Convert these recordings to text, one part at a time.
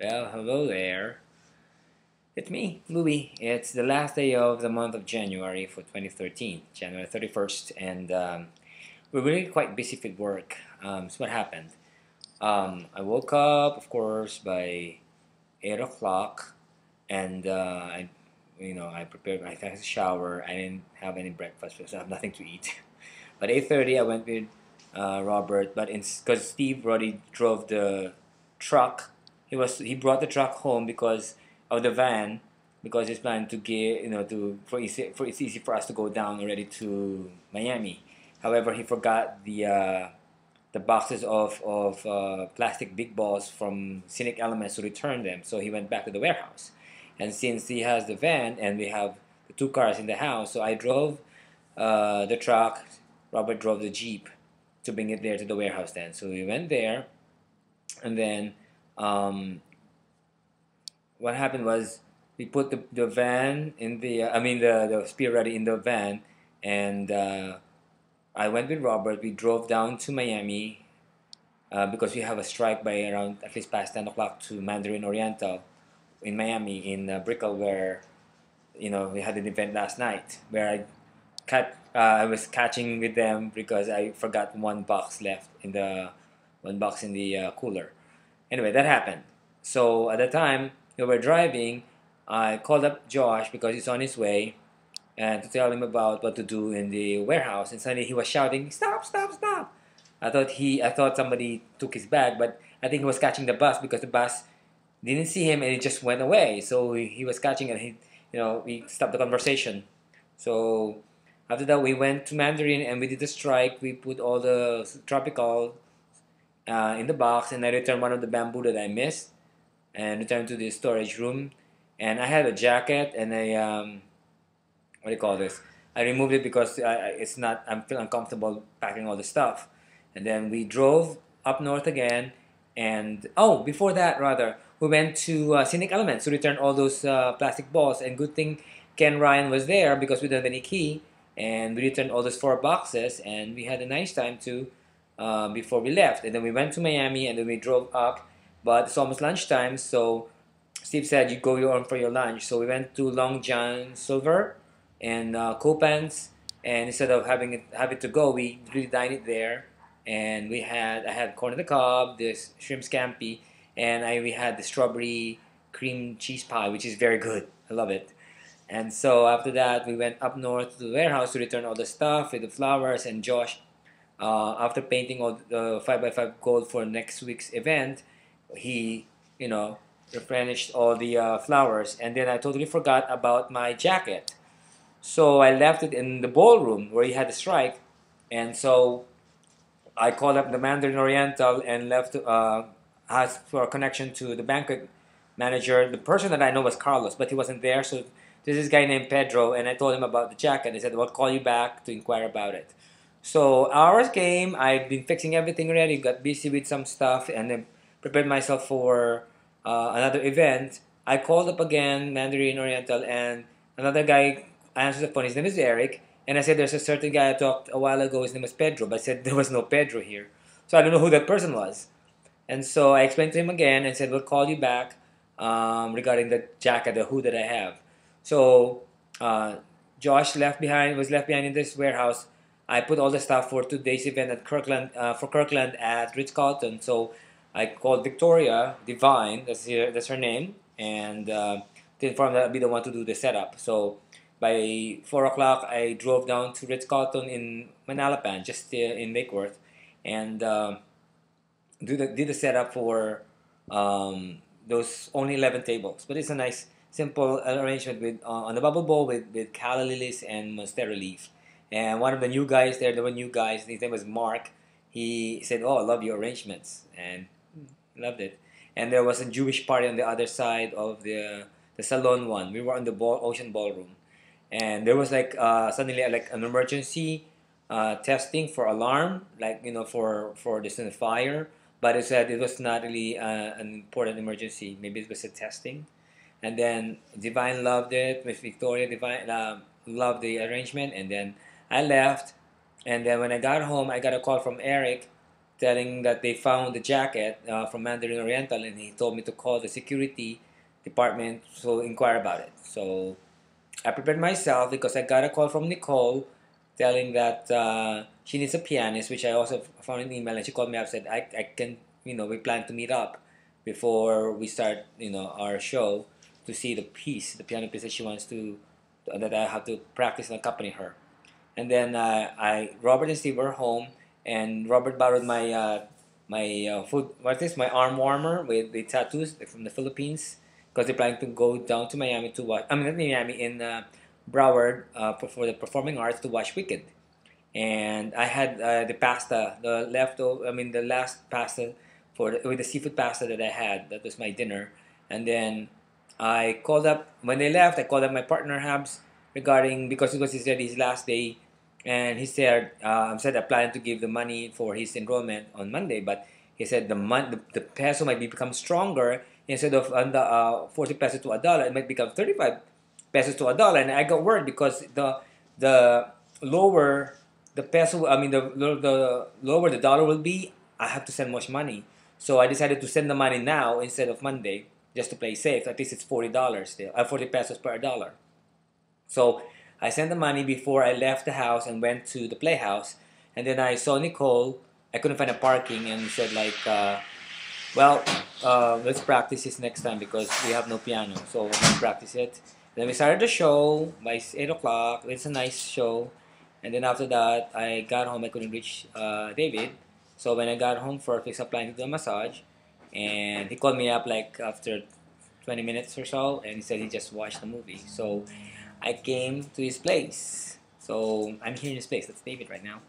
Well, hello there. It's me, Louis. It's the last day of the month of January for 2013, January 31st, and we're really quite busy with work. So what happened? I woke up, of course, by 8 o'clock, and I prepared. I took a shower. I didn't have any breakfast because I have nothing to eat. But 8:30, I went with Robert, but because Steve already drove the truck, he brought the truck home because of the van, because he's planning to get to for it's easy for us to go down already to Miami. However, he forgot the boxes of plastic big balls from Scenic Elements to return them, so he went back to the warehouse. And since he has the van and we have the two cars in the house, so I drove the truck. Robert drove the Jeep to bring it there to the warehouse then. So we went there, and then um, what happened was we put the van in the spear ready in the van, and I went with Robert. We drove down to Miami because we have a strike by around at least past 10 o'clock to Mandarin Oriental in Miami in Brickell, where we had an event last night where I was catching with them because I forgot one box in the cooler. Anyway, that happened. So at the time we were driving, I called up Josh because he's on his way and to tell him about what to do in the warehouse. And suddenly he was shouting, "Stop! Stop! Stop!" I thought somebody took his bag, but I think he was catching the bus because the bus didn't see him and it just went away. So he was catching and we stopped the conversation. So after that, we went to Mandarin and we did the strike. We put all the tropical in the box, and I returned one of the bamboo that I missed and returned to the storage room. And I had a jacket and what do you call this? I removed it because it's not. I'm feeling uncomfortable packing all the stuff. And then we drove up north again. And oh, before that, rather, we went to Scenic Elements to return all those plastic balls. And good thing Ken Ryan was there because we didn't have any key. And we returned all those four boxes. And we had a nice time too before we left. And then we went to Miami and then we drove up. But it's almost lunchtime. So Steve said, "You go on for your lunch." So we went to Long John Silver and Copan's, and instead of having to go, we really dined it there. And I had corn on the cob, this shrimp scampi, and we had the strawberry cream cheese pie, which is very good. I love it. And so after that, we went up north to the warehouse to return all the stuff with the flowers. And Josh, after painting all the 5x5 gold for next week's event, he, you know, replenished all the flowers. And then I totally forgot about my jacket. So I left it in the ballroom where he had the strike. And so I called up the Mandarin Oriental and asked for a connection to the banquet manager. The person that I know was Carlos, but he wasn't there. So there's this guy named Pedro, and I told him about the jacket. He said, "Well, I'll call you back to inquire about it." So hours came. I've been fixing everything ready. Got busy with some stuff, and then prepared myself for another event. I called up again, Mandarin Oriental, and another guy answered the phone. His name is Eric, and I said, "There's a certain guy I talked a while ago. His name was Pedro," but I said there was no Pedro here, so I don't know who that person was. And so I explained to him again and said, "We'll call you back regarding the jacket, the hood that I have." So uh, Josh was left behind in this warehouse. I put all the stuff for today's event at Kirkland at Ritz Carlton. So I called Victoria Divine, that's her name, and to inform that I'll be the one to do the setup. So by 4 o'clock, I drove down to Ritz Carlton in Manalapan, just in Lake Worth, and did the setup for those only 11 tables. But it's a nice, simple arrangement with on the bubble bowl with calla lilies and monstera leaf. And one of the new guys there, there were new guys. His name was Mark. He said, "Oh, I love your arrangements," and loved it. And there was a Jewish party on the other side of the salon one. We were on the ocean ballroom, and there was like suddenly like an emergency testing for alarm, like for this fire. But it said it was not really an important emergency. Maybe it was a testing. And then Divine loved it. Miss Victoria Divine loved the arrangement. And then I left. And then when I got home, I got a call from Eric telling that they found the jacket from Mandarin Oriental, and he told me to call the security department to inquire about it. So I prepared myself because I got a call from Nicole telling that she needs a pianist, which I also found an email, and she called me up and said, I can, we plan to meet up before we start, our show to see the piano piece that she wants that I have to practice and accompany her. And then Robert and Steve were home, and Robert borrowed my arm warmer with the tattoos from the Philippines because they're planning to go down to Miami to watch. I mean, not Miami, in Broward for the performing arts to watch Wicked. And I had the pasta, the leftover. I mean, the last pasta with the seafood pasta that I had. That was my dinner. And then I called up when they left. I called up my partner Habs regarding because it was his last day, and he said I planned to give the money for his enrollment on Monday, but he said the peso might become stronger. Instead of 40 pesos to a dollar, it might become 35 pesos to a dollar. And I got worried because the lower the peso, I mean the lower the dollar will be, I have to send much money. So I decided to send the money now instead of Monday, just to play safe. At least it's $40 still, 40 pesos per dollar. So I sent the money before I left the house and went to the playhouse. And then I saw Nicole. I couldn't find a parking, and he said like, well, let's practice this next time because we have no piano. So let's practice it. Then we started the show by 8 o'clock. It's a nice show. And then after that, I got home. I couldn't reach David. So when I got home first, I was applying to do a massage. And he called me up like after 20 minutes or so. And he said he just watched the movie. So I came to his place. So I'm here in his place. That's David right now.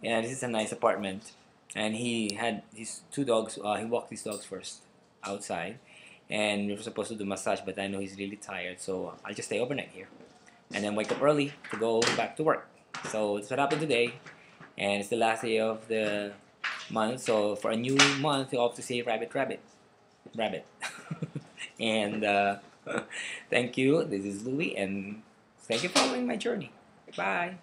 And this is a nice apartment. And he had his two dogs. He walked his dogs first outside. And we were supposed to do massage, but I know he's really tired. So I'll just stay overnight here. And then wake up early to go back to work. So that's what happened today. And it's the last day of the month. So for a new month, you have to say rabbit, rabbit, rabbit. And thank you. This is Louie. And thank you for following my journey. Bye.